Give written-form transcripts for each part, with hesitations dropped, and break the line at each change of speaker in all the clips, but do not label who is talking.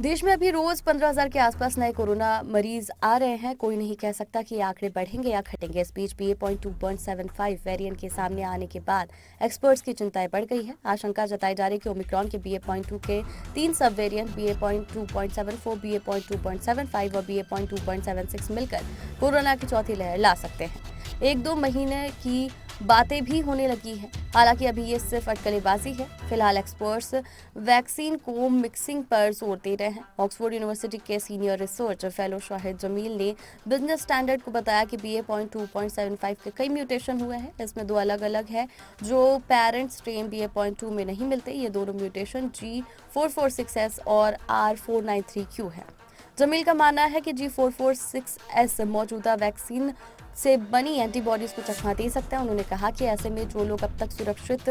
देश में अभी रोज 15,000 के आसपास नए कोरोना मरीज आ रहे हैं। कोई नहीं कह सकता कि ये आंकड़े बढ़ेंगे या घटेंगे। इस बीच BA.2.75 वेरिएंट के सामने आने के बाद एक्सपर्ट्स की चिंताएं बढ़ गई है। आशंका जताई जा रही है कि ओमिक्रॉन के BA.2 के 3 सब वेरिएंट BA.2.74, BA.2.75 और BA.2.76 मिलकर कोरोना की चौथी लहर ला सकते हैं। 1-2 महीने की बातें भी होने लगी हैं। हालांकि अभी ये सिर्फ अटकलेबाजी है। फिलहाल एक्सपर्ट्स वैक्सीन को मिक्सिंग पर जोर दे रहे हैं। ऑक्सफोर्ड यूनिवर्सिटी के senior research fellow Shahid Jamil ने बिजनेस स्टैंडर्ड को बताया कि BA.2.75 के कई म्यूटेशन हुए हैं। इसमें 2 अलग अलग है जो पेरेंट स्ट्रेन BA.2 में नहीं मिलते। ये दोनों म्यूटेशन G446S और R493Q है। जमील का मानना है कि G446S मौजूदा वैक्सीन से बनी एंटीबॉडीज को चकमा दे सकता है। उन्होंने कहा कि ऐसे में जो लोग अब तक सुरक्षित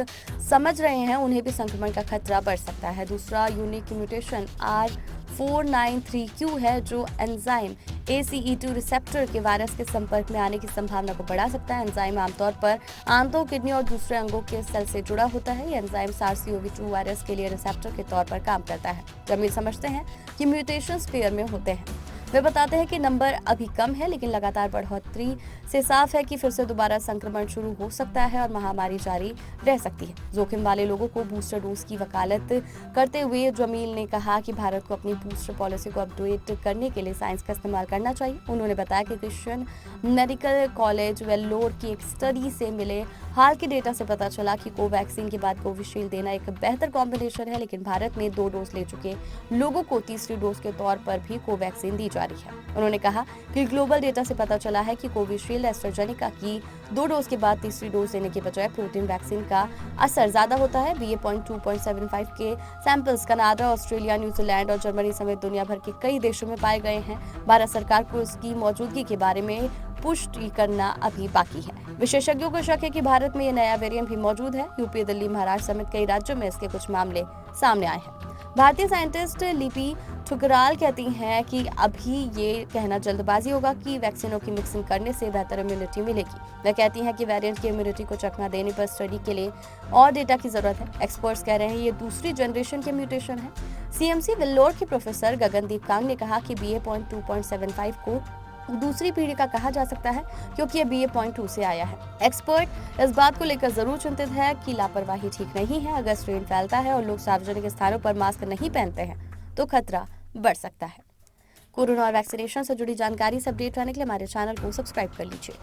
समझ रहे हैं उन्हें भी संक्रमण का खतरा बढ़ सकता है। दूसरा यूनिक म्यूटेशन R493Q है जो एंजाइम ACE2 रिसेप्टर के वायरस के संपर्क में आने की संभावना को बढ़ा सकता है। एंजाइम आमतौर पर आंतों, किडनी और दूसरे अंगों के सेल से जुड़ा होता है। यह एंजाइम SARS-CoV-2 वायरस के लिए रिसेप्टर के तौर पर काम करता है। जमील समझते हैं कि म्यूटेशन पेयर में होते हैं। वे बताते हैं कि नंबर अभी कम है, लेकिन लगातार बढ़ोतरी से साफ है कि फिर से दोबारा संक्रमण शुरू हो सकता है और महामारी जारी रह सकती है। जोखिम वाले लोगों को बूस्टर डोज की वकालत करते हुए जमील ने कहा कि भारत को अपनी बूस्टर पॉलिसी को अपडेट करने के लिए साइंस का इस्तेमाल करना चाहिए। उन्होंने बताया कि क्रिश्चियन मेडिकल कॉलेज वेल्लोर की एक स्टडी से मिले हाल के डेटा से पता चला कि कोवैक्सीन के बाद कोविशील्ड देना एक बेहतर कॉम्बिनेशन है, लेकिन भारत में 2 डोज ले चुके लोगों को तीसरी डोज के तौर पर भी कोवैक्सीन दी जा रही है। उन्होंने कहा कि ग्लोबल डेटा से पता चला है कि कोविशील्ड एस्ट्राजेनेका की 2 डोज के बाद तीसरी डोज देने के बजाय प्रोटीन वैक्सीन का असर ज्यादा होता है। BA.2.75 के सैंपल्स कनाडा, ऑस्ट्रेलिया, न्यूजीलैंड और जर्मनी समेत दुनिया भर के कई देशों में पाए गए हैं। भारत सरकार को इसकी मौजूदगी के बारे में पुष्टि करना अभी बाकी है। विशेषज्ञों को शक है कि भारत में ये नया वेरिएंट भी मौजूद है। यूपी, दिल्ली, महाराष्ट्र समेत कई राज्यों में इसके कुछ मामले सामने आए हैं। भारतीय साइंटिस्ट लिपि ठुकराल कहती हैं कि अभी ये कहना जल्दबाजी होगा कि वैक्सीनों की मिक्सिंग करने से बेहतर इम्यूनिटी मिलेगी। वह कहती हैं कि वेरिएंट की इम्यूनिटी को चकमा देने पर स्टडी के लिए और डेटा की जरूरत है। एक्सपर्ट्स कह रहे हैं ये दूसरी जनरेशन के म्यूटेशन है। CMC वेल्लोर के प्रोफेसर गगनदीप कांग ने कहा कि BA.2.75 को दूसरी पीढ़ी का कहा जा सकता है क्योंकि ये BA.2 से आया है। एक्सपर्ट इस बात को लेकर जरूर चिंतित है कि लापरवाही ठीक नहीं है। अगर स्ट्रेन फैलता है और लोग सार्वजनिक स्थानों पर मास्क नहीं पहनते हैं तो खतरा बढ़ सकता है। कोरोना और वैक्सीनेशन से जुड़ी जानकारी से अपडेट रहने के लिए हमारे चैनल को सब्सक्राइब कर लीजिए।